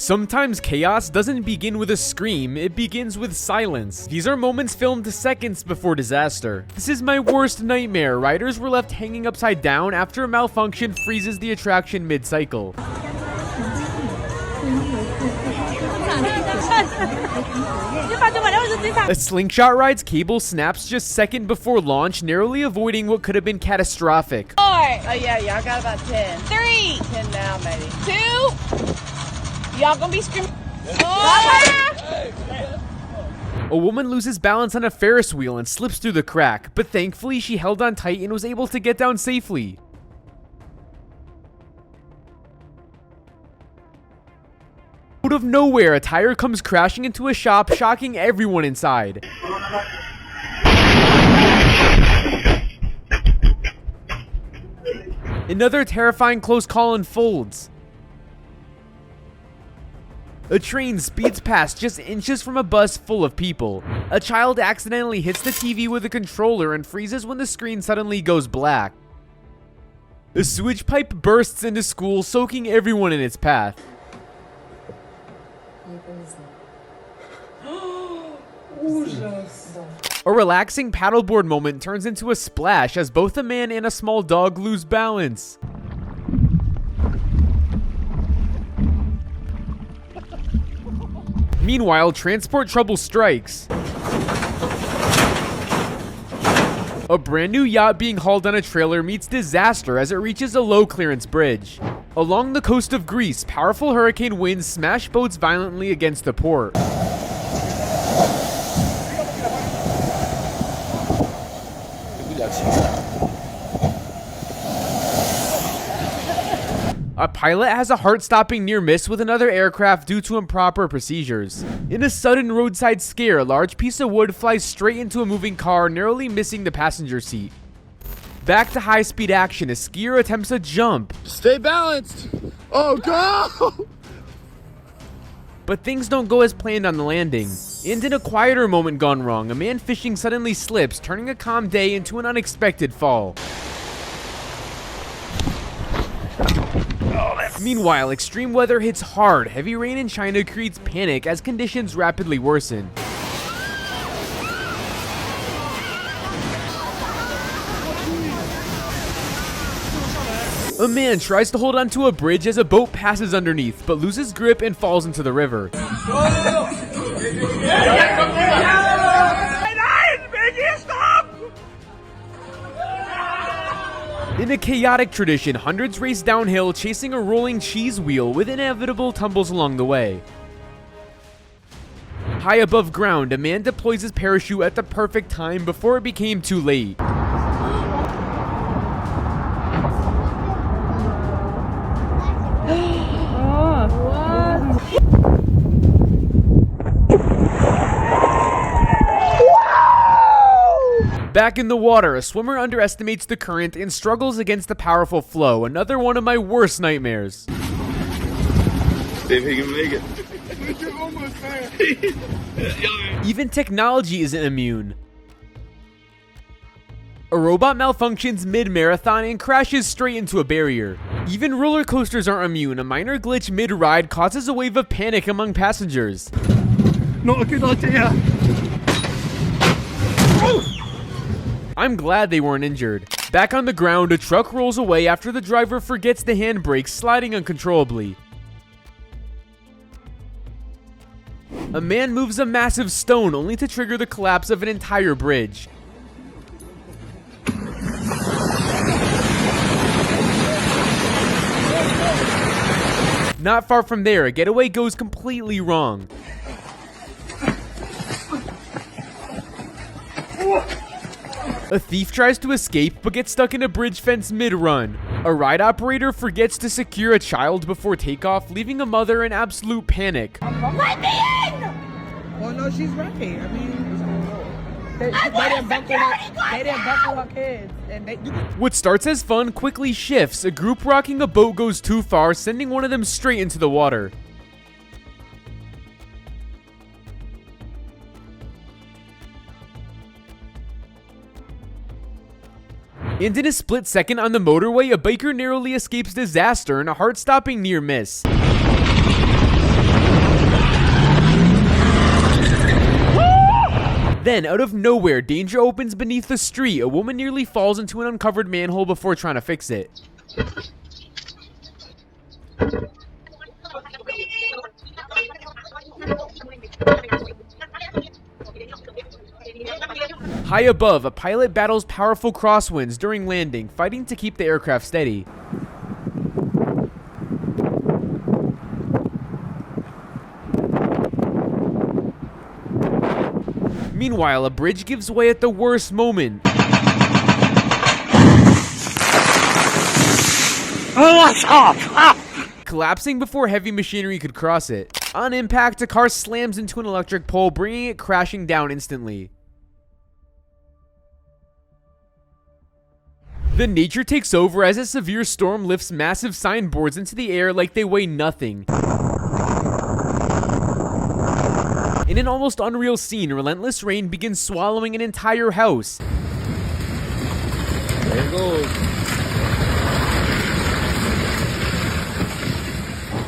Sometimes chaos doesn't begin with a scream, it begins with silence. These are moments filmed seconds before disaster. This is my worst nightmare. Riders were left hanging upside down after a malfunction freezes the attraction mid-cycle. A slingshot ride's cable snaps just second before launch, narrowly avoiding what could have been catastrophic. 4. Oh yeah, y'all got about 10. 3. 10 now, maybe. 2. Y'all gonna be screaming. 4. A woman loses balance on a Ferris wheel and slips through the crack, but thankfully she held on tight and was able to get down safely. Out of nowhere, a tire comes crashing into a shop, shocking everyone inside. Another terrifying close call unfolds. A train speeds past just inches from a bus full of people. A child accidentally hits the TV with a controller and freezes when the screen suddenly goes black. A sewage pipe bursts into school, soaking everyone in its path. A relaxing paddleboard moment turns into a splash as both a man and a small dog lose balance. Meanwhile, transport trouble strikes. A brand new yacht being hauled on a trailer meets disaster as it reaches a low clearance bridge. Along the coast of Greece, powerful hurricane winds smash boats violently against the port. A pilot has a heart-stopping near miss with another aircraft due to improper procedures. In a sudden roadside scare, a large piece of wood flies straight into a moving car, narrowly missing the passenger seat. Back to high-speed action, a skier attempts a jump. Stay balanced! Oh, go! But things don't go as planned on the landing. And in a quieter moment gone wrong, a man fishing suddenly slips, turning a calm day into an unexpected fall. Meanwhile, extreme weather hits hard. Heavy rain in China creates panic as conditions rapidly worsen. A man tries to hold onto a bridge as a boat passes underneath, but loses grip and falls into the river. In a chaotic tradition, hundreds race downhill chasing a rolling cheese wheel with inevitable tumbles along the way. High above ground, a man deploys his parachute at the perfect time before it became too late. Back in the water, a swimmer underestimates the current and struggles against the powerful flow. Another one of my worst nightmares. See if he can make it. You're almost there. Even technology isn't immune. A robot malfunctions mid-marathon and crashes straight into a barrier. Even roller coasters aren't immune. A minor glitch mid-ride causes a wave of panic among passengers. Not a good idea. I'm glad they weren't injured. Back on the ground, a truck rolls away after the driver forgets the handbrake, sliding uncontrollably. A man moves a massive stone only to trigger the collapse of an entire bridge. Not far from there, a getaway goes completely wrong. A thief tries to escape but gets stuck in a bridge fence mid-run. A ride operator forgets to secure a child before takeoff, leaving a mother in absolute panic. Let me in! Well, no, she's right. I mean, they didn't buckle her kids. And What starts as fun quickly shifts. A group rocking a boat goes too far, sending one of them straight into the water. And in a split second on the motorway, a biker narrowly escapes disaster in a heart-stopping near miss. Then, out of nowhere, danger opens beneath the street. A woman nearly falls into an uncovered manhole before trying to fix it. High above, a pilot battles powerful crosswinds during landing, fighting to keep the aircraft steady. Meanwhile, a bridge gives way at the worst moment. Collapsing before heavy machinery could cross it. On impact, a car slams into an electric pole, bringing it crashing down instantly. The nature takes over as a severe storm lifts massive signboards into the air like they weigh nothing. In an almost unreal scene, relentless rain begins swallowing an entire house. There it goes.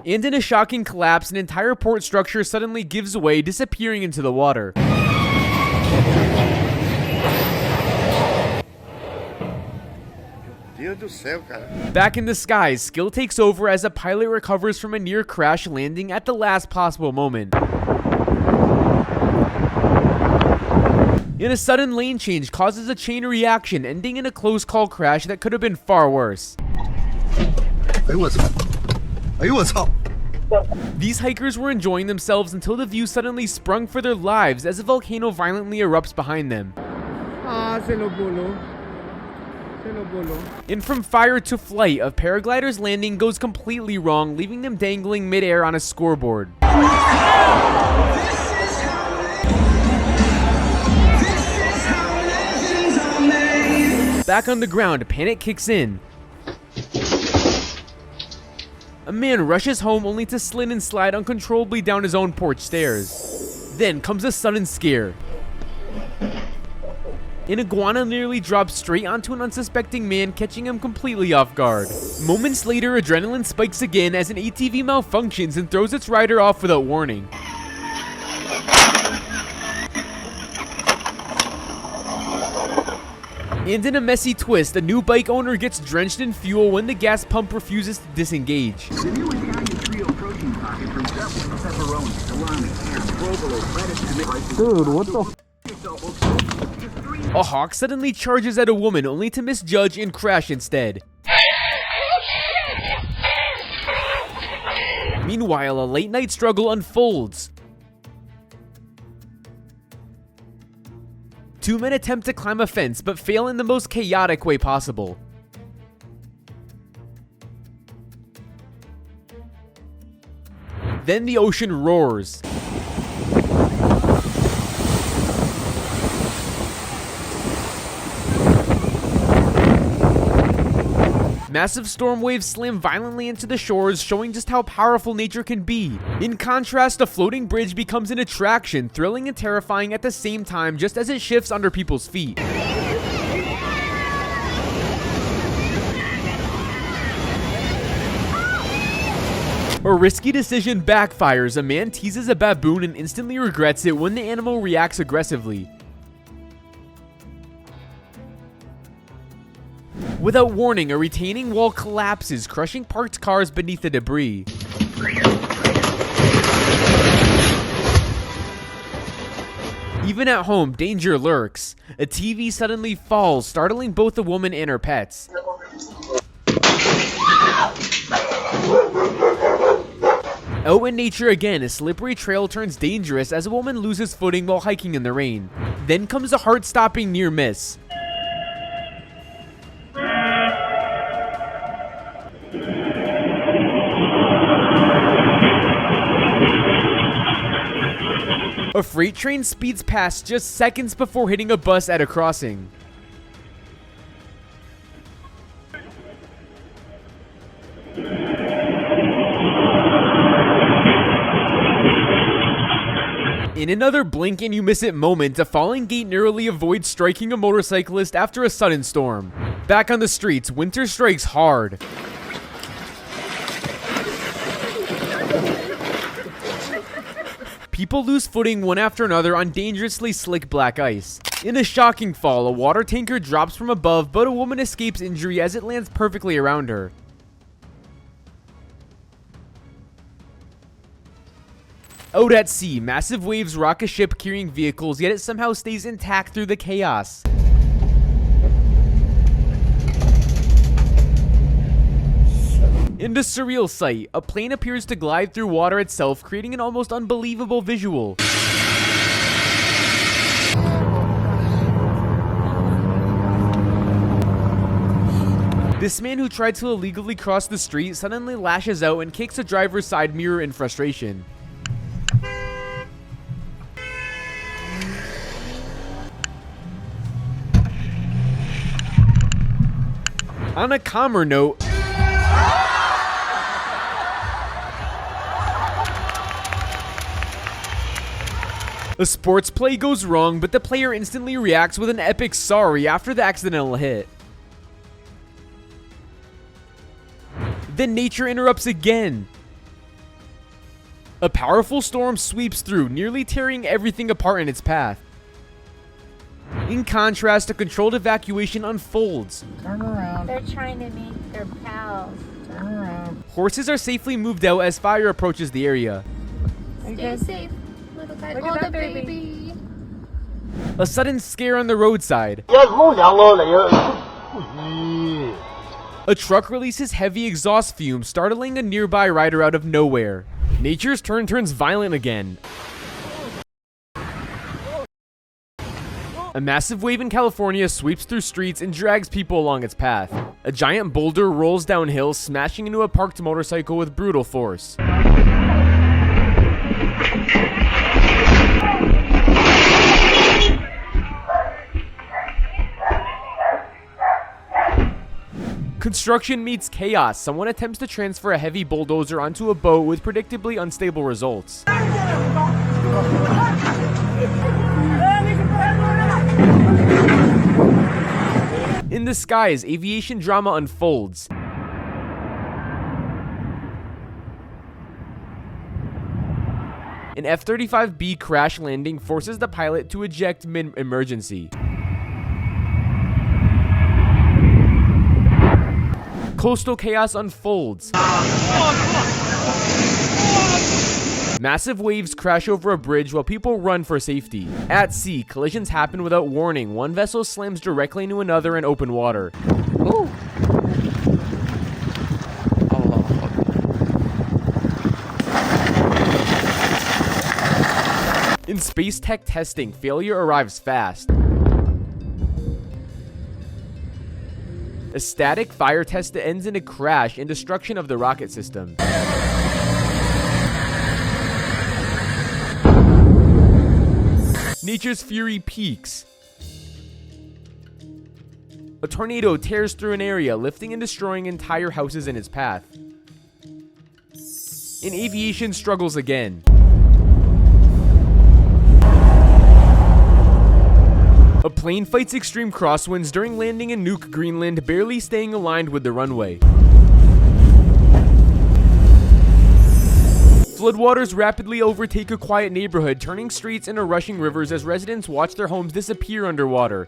And in a shocking collapse, an entire port structure suddenly gives way, disappearing into the water. Deus do céu, cara. Back in the skies, skill takes over as a pilot recovers from a near crash landing at the last possible moment. And a sudden lane change causes a chain reaction, ending in a close call crash that could have been far worse. These hikers were enjoying themselves until the view suddenly sprung for their lives as a volcano violently erupts behind them. And from fire to flight, a paraglider's landing goes completely wrong, leaving them dangling midair on a scoreboard. Back on the ground, panic kicks in. A man rushes home only to slid and slide uncontrollably down his own porch stairs. Then comes a sudden scare. An iguana nearly drops straight onto an unsuspecting man, catching him completely off guard. Moments later, adrenaline spikes again as an ATV malfunctions and throws its rider off without warning. And in a messy twist, a new bike owner gets drenched in fuel when the gas pump refuses to disengage. Dude, what the A hawk suddenly charges at a woman only to misjudge and crash instead. Meanwhile, a late night struggle unfolds. Two men attempt to climb a fence but fail in the most chaotic way possible. Then the ocean roars. Massive storm waves slam violently into the shores, showing just how powerful nature can be. In contrast, a floating bridge becomes an attraction, thrilling and terrifying at the same time, just as it shifts under people's feet. A risky decision backfires. A man teases a baboon and instantly regrets it when the animal reacts aggressively. Without warning, a retaining wall collapses, crushing parked cars beneath the debris. Even at home, danger lurks. A TV suddenly falls, startling both the woman and her pets. Out in nature again, a slippery trail turns dangerous as a woman loses footing while hiking in the rain. Then comes a heart-stopping near miss. A freight train speeds past just seconds before hitting a bus at a crossing. In another blink and you miss it moment, a falling gate narrowly avoids striking a motorcyclist after a sudden storm. Back on the streets, winter strikes hard. People lose footing one after another on dangerously slick black ice. In a shocking fall, a water tanker drops from above, but a woman escapes injury as it lands perfectly around her. Out at sea, massive waves rock a ship carrying vehicles, yet it somehow stays intact through the chaos. In the surreal sight, a plane appears to glide through water itself, creating an almost unbelievable visual. This man who tried to illegally cross the street suddenly lashes out and kicks a driver's side mirror in frustration. On a calmer note, a sports play goes wrong, but the player instantly reacts with an epic sorry after the accidental hit. Then nature interrupts again. A powerful storm sweeps through, nearly tearing everything apart in its path. In contrast, a controlled evacuation unfolds. Turn around. They're trying to meet their pals. Turn around. Horses are safely moved out as fire approaches the area. Stay safe, little guy. Look Oh, at the that baby. baby. A sudden scare on the roadside. A truck releases heavy exhaust fumes, startling a nearby rider out of nowhere. Nature's turn turns violent again. A massive wave in California sweeps through streets and drags people along its path. A giant boulder rolls downhill, smashing into a parked motorcycle with brutal force. Construction meets chaos. Someone attempts to transfer a heavy bulldozer onto a boat with predictably unstable results. In the skies, aviation drama unfolds. An F-35B crash landing forces the pilot to eject mid-emergency. Coastal chaos unfolds. Massive waves crash over a bridge while people run for safety. At sea, collisions happen without warning. One vessel slams directly into another in open water. Ooh. In space tech testing, failure arrives fast. A static fire test that ends in a crash and destruction of the rocket system. Nature's fury peaks. A tornado tears through an area, lifting and destroying entire houses in its path. And aviation struggles again. A plane fights extreme crosswinds during landing in Nuuk, Greenland, barely staying aligned with the runway. Floodwaters rapidly overtake a quiet neighborhood, turning streets into rushing rivers as residents watch their homes disappear underwater.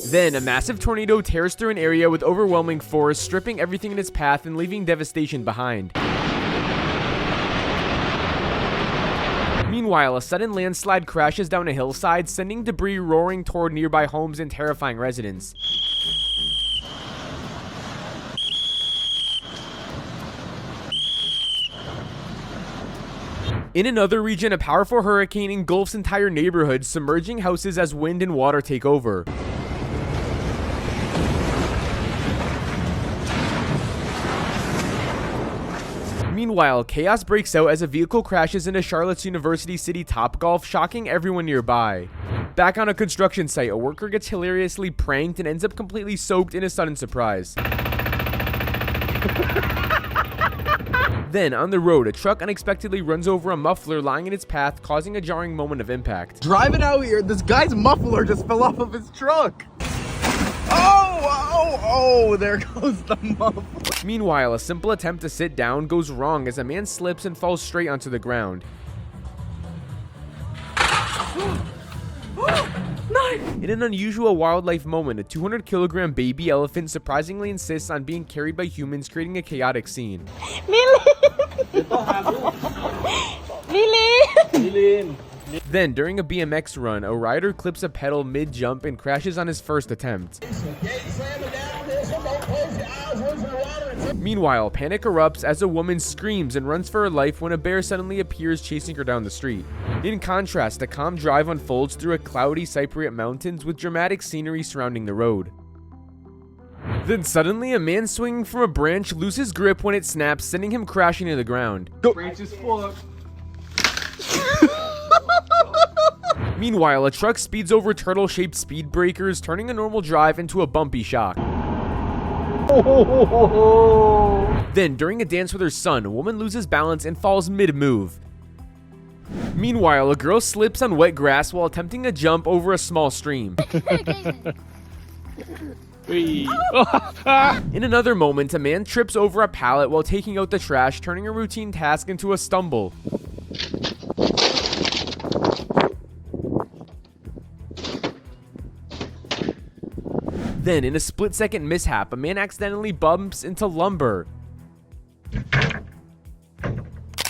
Then, a massive tornado tears through an area with overwhelming force, stripping everything in its path and leaving devastation behind. Meanwhile, a sudden landslide crashes down a hillside, sending debris roaring toward nearby homes and terrifying residents. In another region, a powerful hurricane engulfs entire neighborhoods, submerging houses as wind and water take over. Meanwhile, chaos breaks out as a vehicle crashes into Charlotte's University City Topgolf, shocking everyone nearby. Back on a construction site, a worker gets hilariously pranked and ends up completely soaked in a sudden surprise. Then, on the road, a truck unexpectedly runs over a muffler lying in its path, causing a jarring moment of impact. Driving out here, this guy's muffler just fell off of his truck. Oh! whoa. Oh, there goes the muffler. Meanwhile, a simple attempt to sit down goes wrong as a man slips and falls straight onto the ground. In an unusual wildlife moment, a 200-kilogram baby elephant surprisingly insists on being carried by humans, creating a chaotic scene. Then, during a BMX run, a rider clips a pedal mid-jump and crashes on his first attempt. Meanwhile, panic erupts as a woman screams and runs for her life when a bear suddenly appears chasing her down the street. In contrast, a calm drive unfolds through a cloudy Cypriot mountains with dramatic scenery surrounding the road. Then suddenly, a man swinging from a branch loses grip when it snaps, sending him crashing to the ground. Branch is full. Meanwhile, a truck speeds over turtle-shaped speed breakers, turning a normal drive into a bumpy shock. Then, during a dance with her son, a woman loses balance and falls mid-move. Meanwhile, a girl slips on wet grass while attempting a jump over a small stream. In another moment, a man trips over a pallet while taking out the trash, turning a routine task into a stumble. Then, in a split-second mishap, a man accidentally bumps into lumber.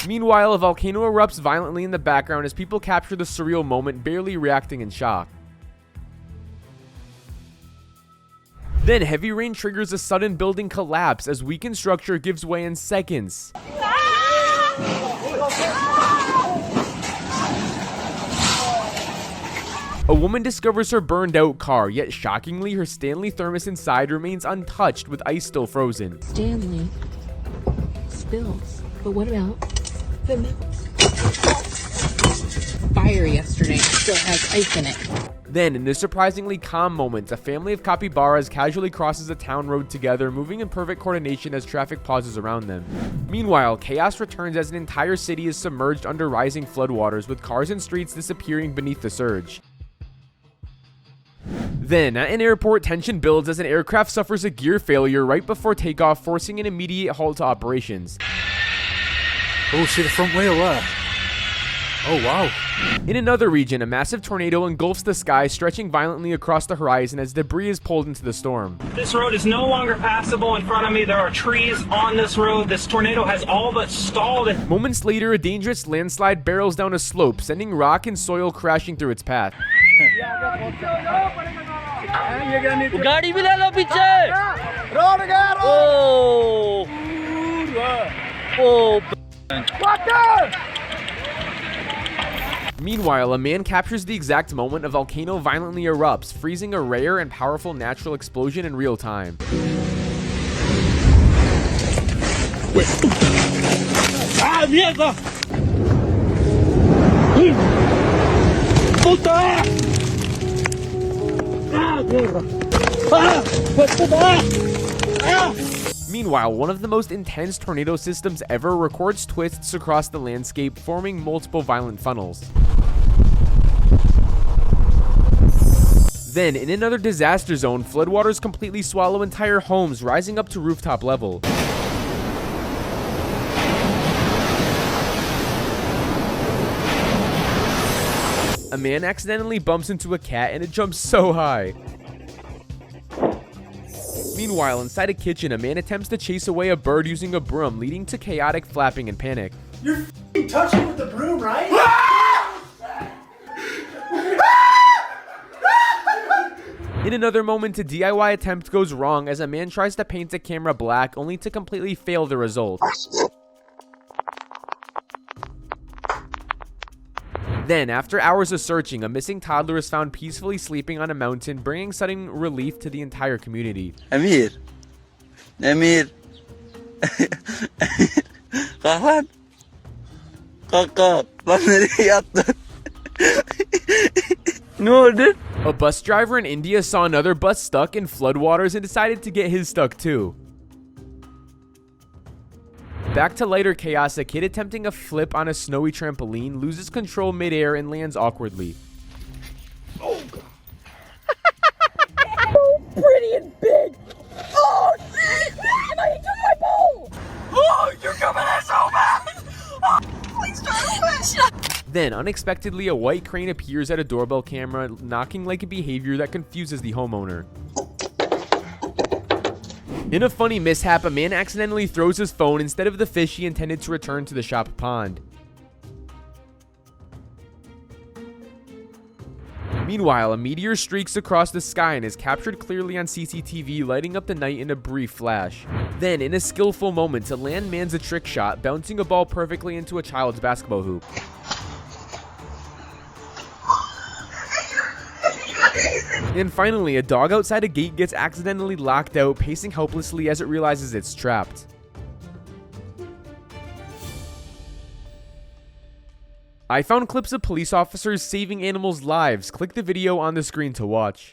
Meanwhile, a volcano erupts violently in the background as people capture the surreal moment, barely reacting in shock. Then, heavy rain triggers a sudden building collapse as weakened structure gives way in seconds. A woman discovers her burned out car, yet shockingly, her Stanley thermos inside remains untouched with ice still frozen. Stanley spills, but what about the milk? Fire yesterday still has ice in it. Then, in a surprisingly calm moment, a family of capybaras casually crosses a town road together, moving in perfect coordination as traffic pauses around them. Meanwhile, chaos returns as an entire city is submerged under rising floodwaters, with cars and streets disappearing beneath the surge. Then, at an airport, tension builds as an aircraft suffers a gear failure right before takeoff, forcing an immediate halt to operations. Oh, see the front wheel there. Oh, wow. In another region, a massive tornado engulfs the sky, stretching violently across the horizon as debris is pulled into the storm. This road is no longer passable in front of me. There are trees on this road. This tornado has all but stalled it. Moments later, a dangerous landslide barrels down a slope, sending rock and soil crashing through its path. Meanwhile, a man captures the exact moment a volcano violently erupts, freezing a rare and powerful natural explosion in real time. Meanwhile, one of the most intense tornado systems ever records twists across the landscape, forming multiple violent funnels. Then, in another disaster zone, floodwaters completely swallow entire homes, rising up to rooftop level. A man accidentally bumps into a cat and it jumps so high. Meanwhile, inside a kitchen, a man attempts to chase away a bird using a broom, leading to chaotic flapping and panic. You're f***ing touching with the broom, right? In another moment, a DIY attempt goes wrong as a man tries to paint the camera black, only to completely fail the result. Then, after hours of searching, a missing toddler is found peacefully sleeping on a mountain, bringing sudden relief to the entire community. Amir. Kahan. Kakak. No, dude. A bus driver in India saw another bus stuck in floodwaters and decided to get his stuck too. Back to lighter chaos, a kid attempting a flip on a snowy trampoline loses control midair and lands awkwardly. Pretty and big. Then, unexpectedly, a white crane appears at a doorbell camera, knocking like a behavior that confuses the homeowner. In a funny mishap, a man accidentally throws his phone instead of the fish he intended to return to the shop pond. Meanwhile, a meteor streaks across the sky and is captured clearly on CCTV, lighting up the night in a brief flash. Then, in a skillful moment, a land mans a trick shot, bouncing a ball perfectly into a child's basketball hoop. And finally, a dog outside a gate gets accidentally locked out, pacing helplessly as it realizes it's trapped. I found clips of police officers saving animals' lives. Click the video on the screen to watch.